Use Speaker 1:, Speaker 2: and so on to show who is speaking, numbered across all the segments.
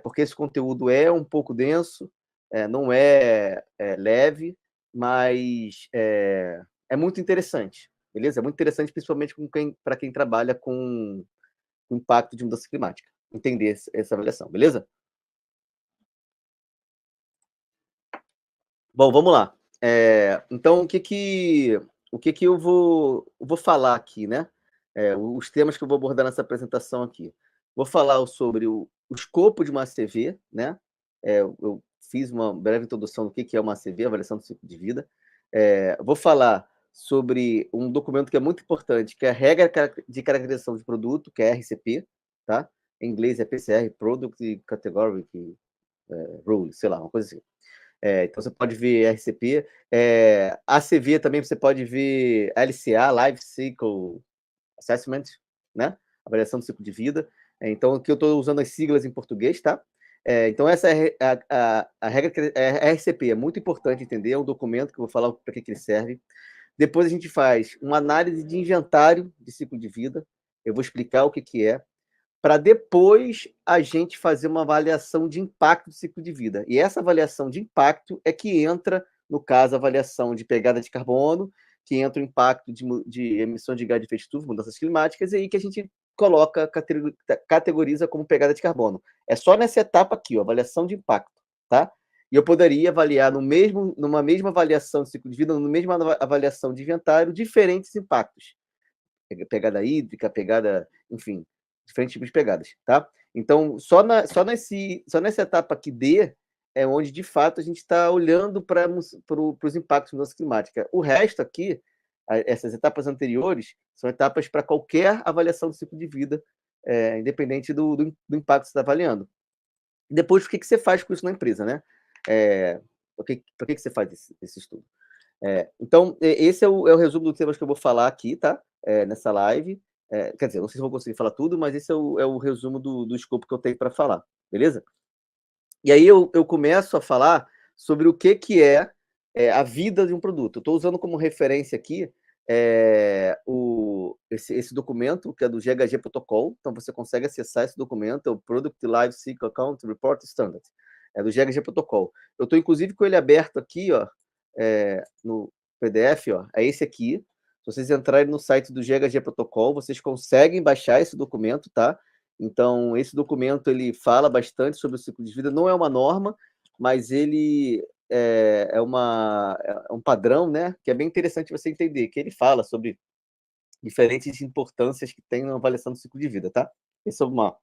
Speaker 1: porque esse conteúdo é um pouco denso, não é leve, mas é muito interessante, beleza? É muito interessante, principalmente para quem trabalha com o impacto de mudança climática, entender essa avaliação, beleza? Bom, vamos lá. Então, o que que eu vou falar aqui, né? Os temas que eu vou abordar nessa apresentação aqui. Vou falar sobre o escopo de uma ACV, né? Eu fiz uma breve introdução do que é uma ACV, avaliação do ciclo de vida. Vou falar sobre um documento que é muito importante, que é a regra de caracterização de produto, que é RCP, tá? Em inglês é PCR, Product Category Rule, sei lá, uma coisa assim. Então você pode ver RCP, ACV também você pode ver LCA, Life Cycle Assessment, né? Avaliação do ciclo de vida. Então aqui eu estou usando as siglas em português, tá? Então essa é a regra que é RCP, é muito importante entender, é um documento que eu vou falar para que ele serve. Depois a gente faz uma análise de inventário de ciclo de vida, eu vou explicar o que é, para depois a gente fazer uma avaliação de impacto do ciclo de vida. E essa avaliação de impacto é que entra, no caso, a avaliação de pegada de carbono, que entra o impacto de emissão de gás de efeito estufa, mudanças climáticas, e aí que a gente coloca, categoriza como pegada de carbono. É só nessa etapa aqui, ó, avaliação de impacto, tá? E eu poderia avaliar numa mesma avaliação de ciclo de vida, numa mesma avaliação de inventário, diferentes impactos. Pegada hídrica, pegada, enfim, diferentes tipos de pegadas, tá? Então, só nessa etapa aqui D é onde, de fato, a gente está olhando para os impactos da mudança climática. O resto aqui, essas etapas anteriores, são etapas para qualquer avaliação do ciclo de vida, independente do impacto que você está avaliando. Depois, o que você faz com isso na empresa, né? Por que você faz esse estudo? Então, esse é o resumo dos temas que eu vou falar aqui, tá? Nessa live. Quer dizer, não sei se eu vou conseguir falar tudo, mas esse é o resumo do escopo que eu tenho para falar, beleza? E aí eu começo a falar sobre o que é a vida de um produto. Eu estou usando como referência aqui esse documento, que é do GHG Protocol. Então, você consegue acessar esse documento, é o Product Life Cycle Account Report Standard. É do GHG Protocol. Eu estou, inclusive, com ele aberto aqui, ó, no PDF, ó, é esse aqui. Se vocês entrarem no site do GHG Protocol, vocês conseguem baixar esse documento, tá? Então, esse documento ele fala bastante sobre o ciclo de vida. Não é uma norma, mas ele é um padrão, né? Que é bem interessante você entender, que ele fala sobre diferentes importâncias que tem na avaliação do ciclo de vida, tá? Essa é uma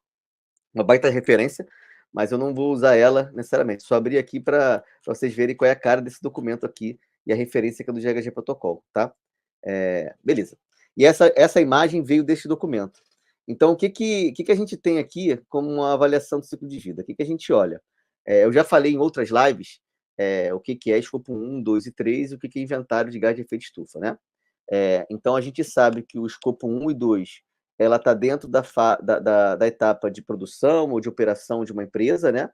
Speaker 1: baita referência, mas eu não vou usar ela necessariamente. Só abrir aqui para vocês verem qual é a cara desse documento aqui e a referência que é do GHG Protocol, tá? Beleza. E essa imagem veio deste documento. Então, o que a gente tem aqui como uma avaliação do ciclo de vida? O que a gente olha? Eu já falei em outras lives o que é escopo 1, 2 e 3 e o que é inventário de gás de efeito estufa, né? Então, a gente sabe que o escopo 1 e 2 ela está dentro da etapa de produção ou de operação de uma empresa, né?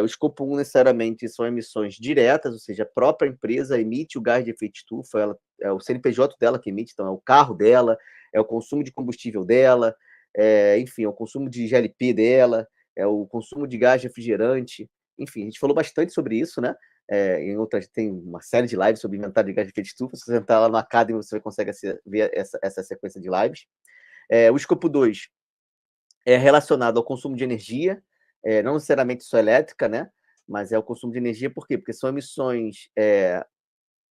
Speaker 1: O escopo 1 necessariamente são emissões diretas, ou seja, a própria empresa emite o gás de efeito estufa, é o CNPJ dela que emite, então é o carro dela, é o consumo de combustível dela, enfim, é o consumo de GLP dela, é o consumo de gás refrigerante, enfim, a gente falou bastante sobre isso, né? Tem uma série de lives sobre inventário de gás de efeito estufa. Se você entrar lá no Academy, você consegue ver essa sequência de lives. O escopo 2 é relacionado ao consumo de energia, não necessariamente só elétrica, né? Mas é o consumo de energia, por quê? Porque são emissões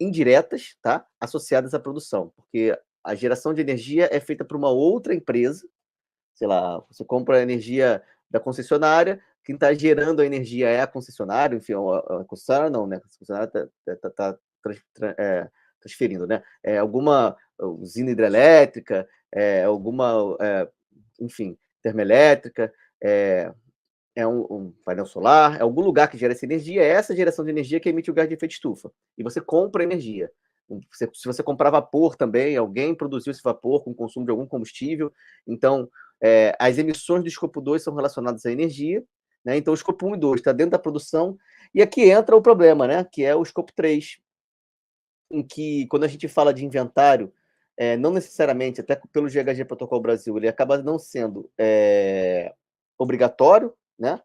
Speaker 1: indiretas, tá? Associadas à produção. Porque a geração de energia é feita por uma outra empresa, sei lá, você compra a energia da concessionária, quem está gerando a energia é a concessionária, enfim, a concessionária não, né? A concessionária está transferindo, né? Alguma usina hidrelétrica, alguma, enfim, termoelétrica, um painel solar, é algum lugar que gera essa energia, é essa geração de energia que emite o gás de efeito estufa. E você compra energia. Se você comprar vapor também, alguém produziu esse vapor com o consumo de algum combustível. Então, as emissões do escopo 2 são relacionadas à energia, né? Então, o escopo 1 e 2 está dentro da produção. E aqui entra o problema, né? Que é o escopo 3, em que, quando a gente fala de inventário, não necessariamente, até pelo GHG Protocolo Brasil, ele acaba não sendo obrigatório, né?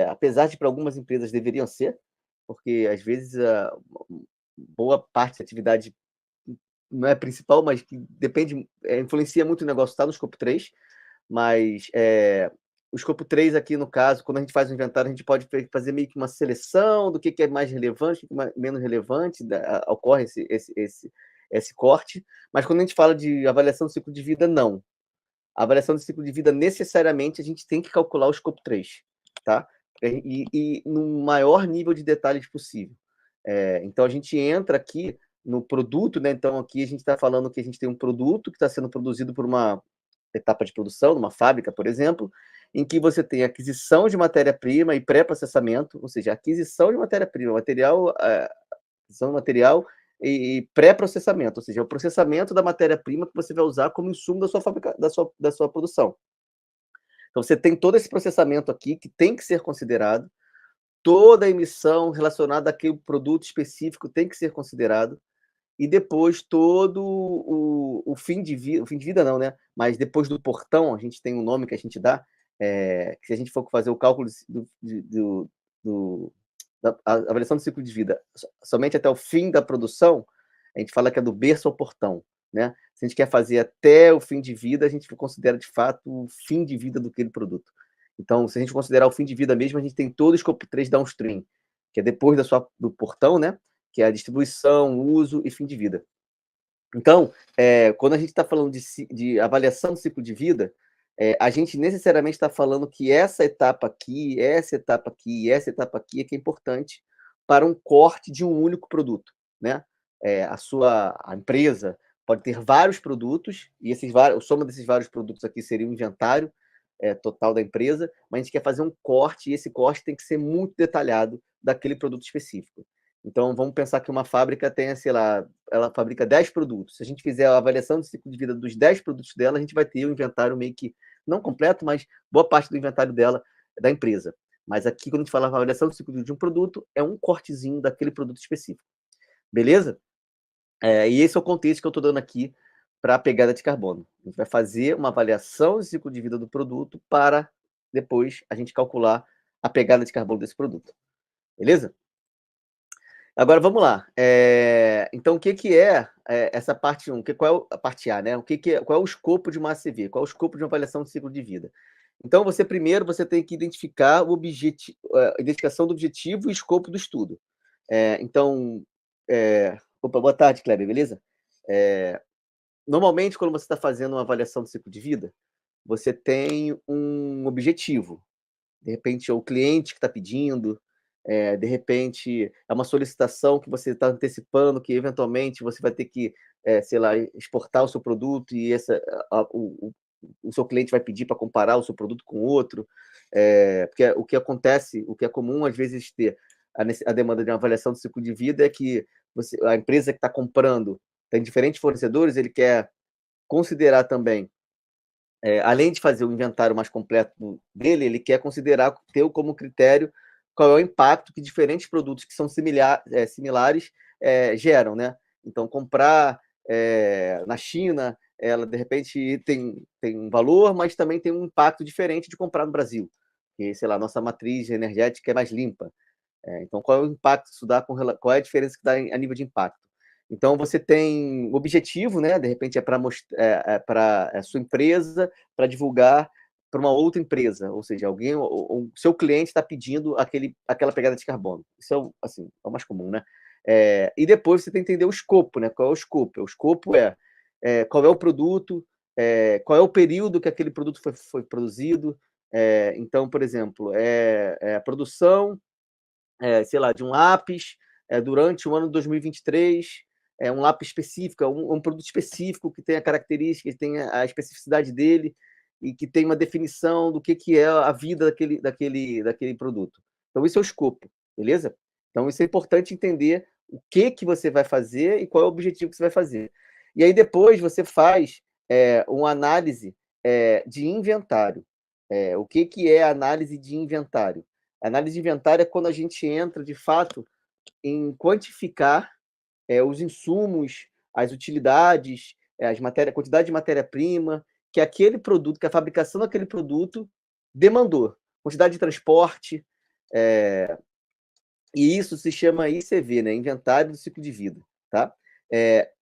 Speaker 1: apesar de para algumas empresas deveriam ser, porque às vezes boa parte da atividade não é principal, mas que depende, influencia muito o negócio, está no escopo 3, mas o escopo 3 aqui, no caso, quando a gente faz o inventário, a gente pode fazer meio que uma seleção do que é mais relevante, o que é menos relevante, ocorre esse corte, mas quando a gente fala de avaliação do ciclo de vida, não. A avaliação do ciclo de vida, necessariamente, a gente tem que calcular o escopo 3, tá? E no maior nível de detalhes possível. Então, a gente entra aqui no produto, né? Então, aqui a gente está falando que a gente tem um produto que está sendo produzido por uma etapa de produção, numa fábrica, por exemplo, em que você tem aquisição de matéria-prima e pré-processamento, ou seja, aquisição de matéria-prima, aquisição de material e pré-processamento, ou seja, o processamento da matéria-prima que você vai usar como insumo da sua fábrica, da sua produção. Então, você tem todo esse processamento aqui que tem que ser considerado, toda a emissão relacionada àquele produto específico tem que ser considerado, e depois todo o fim de vida não, né? Mas depois do portão, a gente tem um nome que a gente dá, que se a gente for fazer o cálculo da avaliação do ciclo de vida somente até o fim da produção, a gente fala que é do berço ao portão, né? Se a gente quer fazer até o fim de vida, a gente considera de fato o fim de vida daquele produto. Então, se a gente considerar o fim de vida mesmo, a gente tem todo o escopo 3 downstream, que é depois do portão, né? Que é a distribuição, uso e fim de vida. Então, quando a gente está falando de avaliação do ciclo de vida, a gente necessariamente está falando que essa etapa aqui, essa etapa aqui, essa etapa aqui é que é importante para um corte de um único produto, né? A empresa pode ter vários produtos, e a soma desses vários produtos aqui seria o inventário total da empresa, mas a gente quer fazer um corte, e esse corte tem que ser muito detalhado daquele produto específico. Então, vamos pensar que uma fábrica tenha, sei lá, ela fabrica 10 produtos. Se a gente fizer a avaliação do ciclo de vida dos 10 produtos dela, a gente vai ter o inventário meio que, não completo, mas boa parte do inventário dela da empresa. Mas aqui, quando a gente fala de avaliação do ciclo de um produto, é um cortezinho daquele produto específico. Beleza? E esse é o contexto que eu estou dando aqui para a pegada de carbono. A gente vai fazer uma avaliação do ciclo de vida do produto para depois a gente calcular a pegada de carbono desse produto. Beleza? Agora vamos lá. Então, o que é essa parte 1? Qual é a parte A, né? Qual é o escopo de uma ACV? Qual é o escopo de uma avaliação de ciclo de vida? Então, primeiro você tem que identificar o objetivo, identificação do objetivo e escopo do estudo. Então, opa, boa tarde, Kleber, beleza? Normalmente, quando você está fazendo uma avaliação do ciclo de vida, você tem um objetivo. De repente, é o cliente que está pedindo, de repente, é uma solicitação que você está antecipando, que eventualmente você vai ter que, sei lá, exportar o seu produto e o seu cliente vai pedir para comparar o seu produto com outro. Porque o que acontece, o que é comum às vezes ter a demanda de uma avaliação do ciclo de vida é que a empresa que está comprando tem diferentes fornecedores, ele quer considerar também, além de fazer o inventário mais completo dele, ele quer considerar, ter como critério qual é o impacto que diferentes produtos que são similares geram, né? Então, comprar na China, ela de repente tem um valor, mas também tem um impacto diferente de comprar no Brasil, que, sei lá, nossa matriz energética é mais limpa. Então, qual é o impacto que isso dá, qual é a diferença que dá a nível de impacto? Então, você tem o objetivo, né? De repente, para a sua empresa, para divulgar para uma outra empresa, ou seja, o seu cliente está pedindo aquela pegada de carbono. Isso assim, é o mais comum, né? E depois você tem que entender o escopo, né? Qual é o escopo? O escopo qual é o produto, qual é o período que aquele produto foi produzido. Então, por exemplo, a produção, sei lá, de um lápis durante o ano de 2023, um lápis específico, um produto específico que tem a característica, que tem a especificidade dele e que tem uma definição do que é a vida daquele produto. Então, isso é o escopo, beleza? Então, isso é importante entender o que você vai fazer e qual é o objetivo que você vai fazer. E aí, depois, você faz uma análise de inventário. O que é a análise de inventário? A análise de inventário é quando a gente entra, de fato, em quantificar os insumos, as utilidades, a quantidade de matéria-prima que aquele produto, que a fabricação daquele produto demandou. Quantidade de transporte, E isso se chama ICV, né? Inventário do Ciclo de Vida, tá?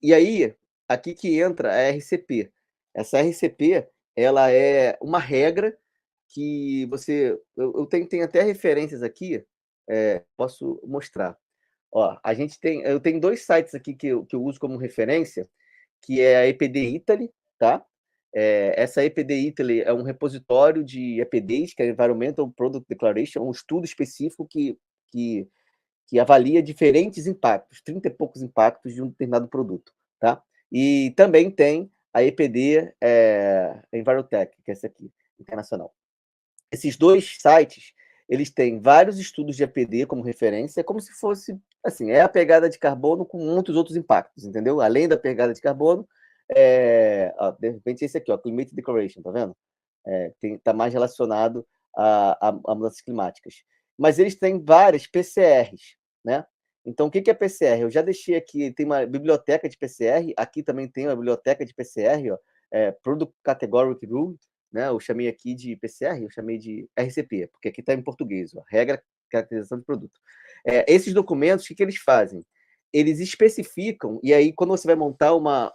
Speaker 1: E aí, aqui que entra a RCP. Essa RCP, ela é uma regra que você... Eu tenho até referências aqui, posso mostrar. Ó, eu tenho 2 sites aqui que eu uso como referência, que é a EPD Italy, tá? Essa EPD Italy é um repositório de EPDs, que é Environmental Product Declaration, um estudo específico que avalia diferentes impactos, 30 e poucos impactos de um determinado produto, tá? E também tem a EPD Envirotech, que é essa aqui, internacional. Esses 2 sites, eles têm vários estudos de EPD como referência, como se fosse, assim, é a pegada de carbono com muitos outros impactos, entendeu? Além da pegada de carbono, de repente esse aqui, ó, Climate Declaration, tá vendo? Tá mais relacionado a mudanças climáticas. Mas eles têm várias PCRs, né? Então, o que é PCR? Eu já deixei aqui, tem uma biblioteca de PCR, aqui também tem uma biblioteca de PCR, ó, Product Categoric Rule, né? Eu chamei aqui de PCR, eu chamei de RCP, porque aqui está em português, ó, Regra Caracterização de Produto. Esses documentos, o que eles fazem? Eles especificam, e aí, quando você vai montar uma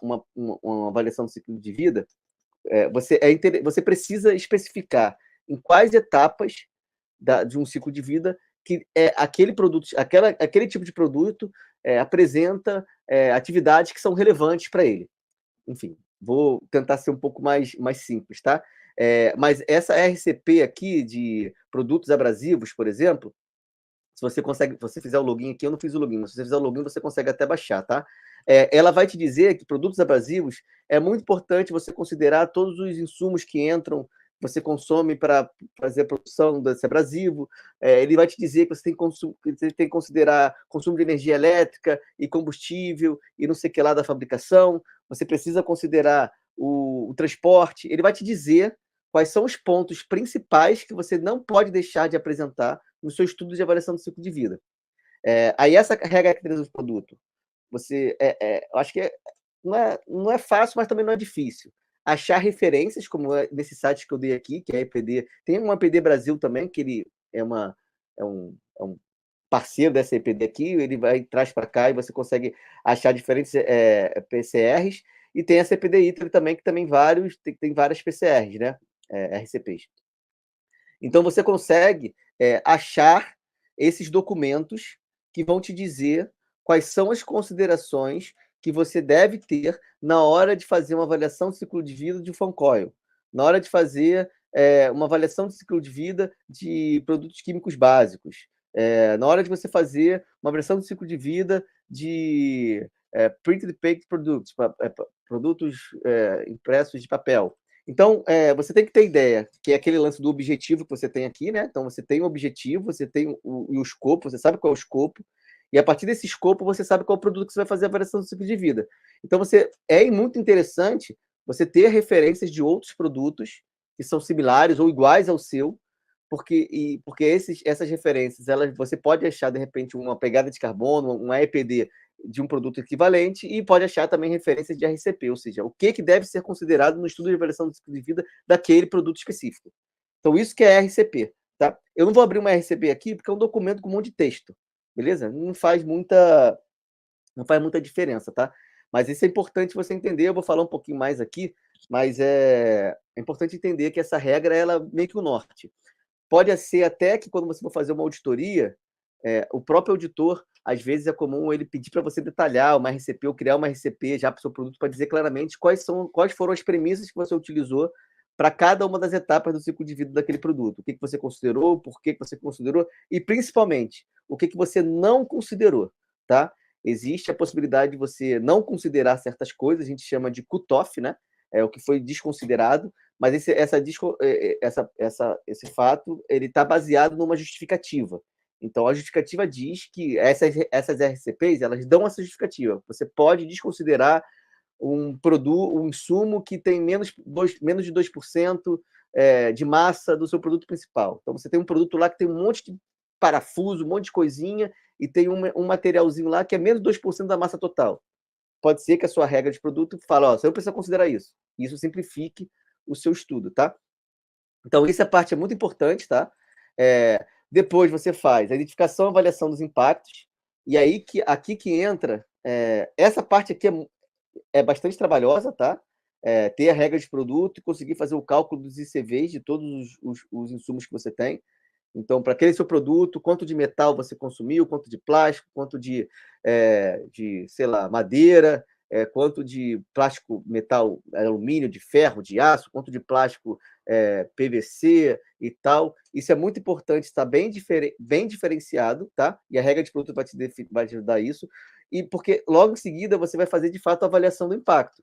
Speaker 1: avaliação do ciclo de vida, você precisa especificar em quais etapas de um ciclo de vida que aquele produto, aquele tipo de produto apresenta atividades que são relevantes para ele. Enfim, vou tentar ser um pouco mais simples, tá? Mas essa RCP aqui de produtos abrasivos, por exemplo, se você fizer o login aqui, eu não fiz o login, mas se você fizer o login, você consegue até baixar, tá? Ela vai te dizer que produtos abrasivos é muito importante você considerar todos os insumos que entram, você consome para fazer a produção desse abrasivo. Ele vai te dizer que você tem que considerar consumo de energia elétrica e combustível e não sei o que lá da fabricação. Você precisa considerar o transporte. Ele vai te dizer quais são os pontos principais que você não pode deixar de apresentar no seu estudo de avaliação do ciclo de vida. Aí essa regra do produto, eu acho que não é fácil, mas também não é difícil. Achar referências, como nesse site que eu dei aqui, que é a EPD. Tem uma EPD Brasil também, que ele é um parceiro dessa EPD aqui, ele traz para cá e você consegue achar diferentes PCRs. E tem essa EPD Italy também, que também tem várias PCRs, né? RCPs. Então, você consegue achar esses documentos que vão te dizer quais são as considerações que você deve ter na hora de fazer uma avaliação de ciclo de vida de Funcoil, na hora de fazer uma avaliação de ciclo de vida de produtos químicos básicos, na hora de você fazer uma avaliação de ciclo de vida de printed packed products, produtos impressos de papel. Então, você tem que ter ideia, que é aquele lance do objetivo que você tem aqui, né? Então, você tem o objetivo, você tem o escopo, você sabe qual é o escopo, e a partir desse escopo, você sabe qual é o produto que você vai fazer a avaliação do ciclo de vida. Então, é muito interessante você ter referências de outros produtos que são similares ou iguais ao seu, porque essas referências, você pode achar, de repente, uma pegada de carbono, uma EPD de um produto equivalente e pode achar também referências de RCP, ou seja, o que deve ser considerado no estudo de avaliação do ciclo de vida daquele produto específico. Então, isso que é RCP, tá? Eu não vou abrir uma RCP aqui porque é um documento com um monte de texto, beleza? Não faz muita diferença, tá? Mas isso é importante você entender, eu vou falar um pouquinho mais aqui, mas é importante entender que essa regra, ela é meio que o norte. Pode ser até que quando você for fazer uma auditoria, o próprio auditor, às vezes é comum ele pedir para você detalhar uma RCP ou criar uma RCP já para o seu produto para dizer claramente quais foram as premissas que você utilizou para cada uma das etapas do ciclo de vida daquele produto. O que você considerou, por que você considerou e, principalmente, o que você não considerou, tá? Existe a possibilidade de você não considerar certas coisas, a gente chama de cut-off, né? É o que foi desconsiderado, mas esse fato ele está baseado numa justificativa. Então, a justificativa diz que essas RCPs elas dão essa justificativa. Você pode desconsiderar um insumo que tem menos de 2% de massa do seu produto principal. Então, você tem um produto lá que tem um monte de parafuso, um monte de coisinha, e tem um materialzinho lá que é menos de 2% da massa total. Pode ser que a sua regra de produto fale, você não precisa considerar isso. Isso simplifique o seu estudo, tá? Então, essa parte é muito importante, tá? Depois você faz a identificação e avaliação dos impactos, e aí aqui que entra, essa parte aqui é bastante trabalhosa, tá? Ter a regra de produto e conseguir fazer o cálculo dos ICVs de todos os insumos que você tem. Então, para aquele seu produto, quanto de metal você consumiu, quanto de plástico, quanto sei lá, madeira, quanto de plástico, metal, alumínio, de ferro, de aço, quanto de plástico, PVC e tal. Isso é muito importante, está bem diferenciado, tá? E a regra de produto vai te ajudar isso. E porque logo em seguida você vai fazer de fato a avaliação do impacto.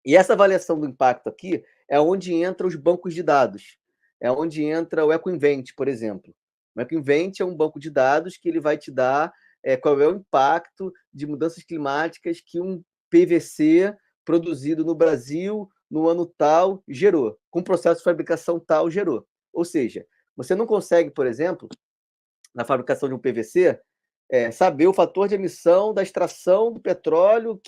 Speaker 1: E essa avaliação do impacto aqui é onde entra os bancos de dados. É onde entra o EcoInvent, por exemplo. O EcoInvent é um banco de dados que ele vai te dar qual é o impacto de mudanças climáticas que um PVC produzido no Brasil no ano tal gerou, com processo de fabricação tal gerou. Ou seja, você não consegue, por exemplo, na fabricação de um PVC, saber o fator de emissão da extração do petróleo,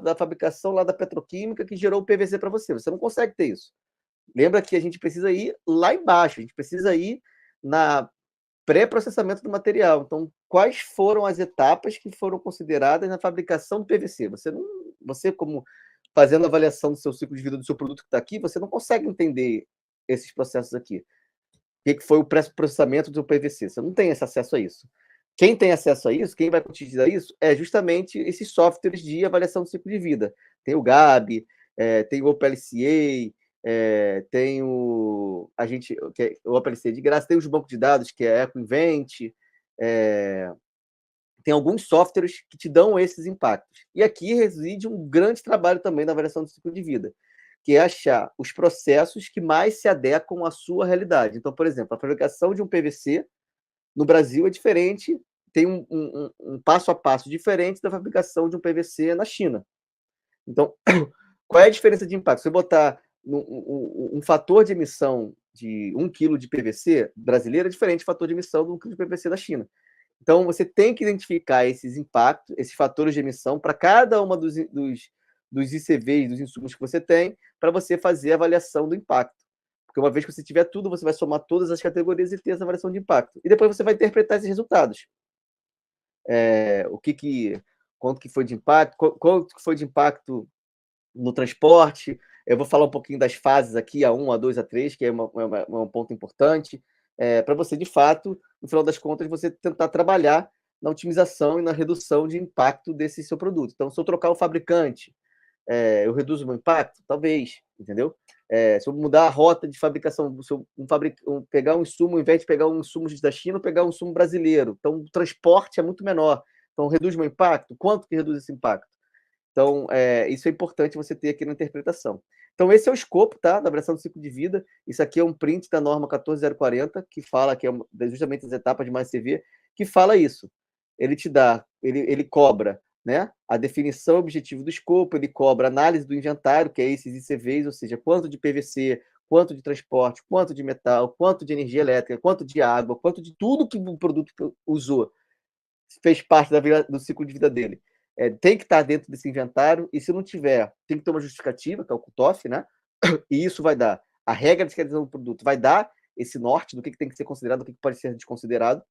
Speaker 1: da fabricação lá da petroquímica que gerou o PVC para você. Você não consegue ter isso. Lembra que a gente precisa ir lá embaixo, a gente precisa ir na pré-processamento do material. Então, quais foram as etapas que foram consideradas na fabricação do PVC? Você como fazendo a avaliação do seu ciclo de vida do seu produto que está aqui, você não consegue entender esses processos aqui. O que foi o pré-processamento do PVC? Você não tem esse acesso a isso. Quem tem acesso a isso, quem vai utilizar isso, é justamente esses softwares de avaliação do ciclo de vida. Tem o Gabi, tem o OpenLCA, tem o OpenLCA de graça, tem os bancos de dados, que é EcoInvent, tem alguns softwares que te dão esses impactos. E aqui reside um grande trabalho também na avaliação do ciclo de vida, que é achar os processos que mais se adequam à sua realidade. Então, por exemplo, a fabricação de um PVC no Brasil é diferente, tem um passo a passo diferente da fabricação de um PVC na China. Então, qual é a diferença de impacto? Se eu botar um fator de emissão de 1 kg de PVC brasileiro é diferente do fator de emissão de 1 kg de PVC da China. Então, você tem que identificar esses impactos, esses fatores de emissão para cada uma dos ICVs, dos insumos que você tem, para você fazer a avaliação do impacto. Porque uma vez que você tiver tudo, você vai somar todas as categorias e ter essa avaliação de impacto. E depois você vai interpretar esses resultados. Quanto que foi de impacto, quanto que foi de impacto no transporte. Eu vou falar um pouquinho das fases aqui, A1, A2, A3, que é um ponto importante, para você, de fato, no final das contas, você tentar trabalhar na otimização e na redução de impacto desse seu produto. Então, se eu trocar o fabricante, eu reduzo o meu impacto? Talvez, entendeu? Se eu mudar a rota de fabricação, se eu pegar um insumo, ao invés de pegar um insumo da China, pegar um insumo brasileiro. Então, o transporte é muito menor. Então, reduz o meu impacto? Quanto que reduz esse impacto? Então, isso é importante você ter aqui na interpretação. Então, esse é o escopo, tá, da avaliação do ciclo de vida. Isso aqui é um print da norma 14040, que fala que é justamente as etapas de mais CV, que fala isso. Ele te dá, ele cobra, né, a definição e objetivo do escopo, ele cobra a análise do inventário, que é esses ICVs, ou seja, quanto de PVC, quanto de transporte, quanto de metal, quanto de energia elétrica, quanto de água, quanto de tudo que o produto usou, fez parte do ciclo de vida dele. Tem que estar dentro desse inventário, e se não tiver, tem que ter uma justificativa, que é o cutoff, né? E isso vai dar a regra de fiscalização do produto, vai dar esse norte do que tem que ser considerado, do que pode ser desconsiderado.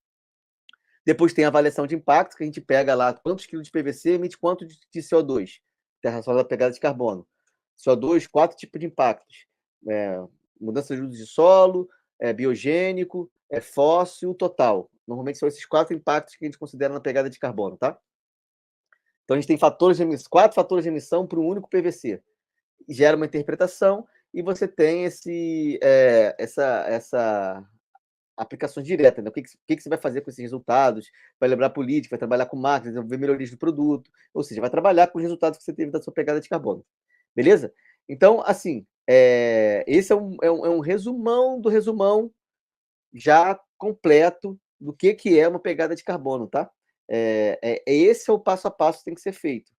Speaker 1: Depois tem a avaliação de impacto, que a gente pega lá quantos quilos de PVC emite quanto de CO2, relacionado à pegada de carbono. CO2, 4 tipos de impactos. Mudança de uso de solo, biogênico, fóssil, total. Normalmente são esses 4 impactos que a gente considera na pegada de carbono, tá? Então, a gente tem 4 fatores de emissão para um único PVC. Gera uma interpretação e você tem essa aplicação direta. Né? O que você vai fazer com esses resultados? Vai elaborar política, vai trabalhar com marketing, desenvolver melhorias do produto. Ou seja, vai trabalhar com os resultados que você teve da sua pegada de carbono. Beleza? Então, assim, esse é um resumão do resumão já completo do que é uma pegada de carbono, tá? Esse é o passo a passo que tem que ser feito.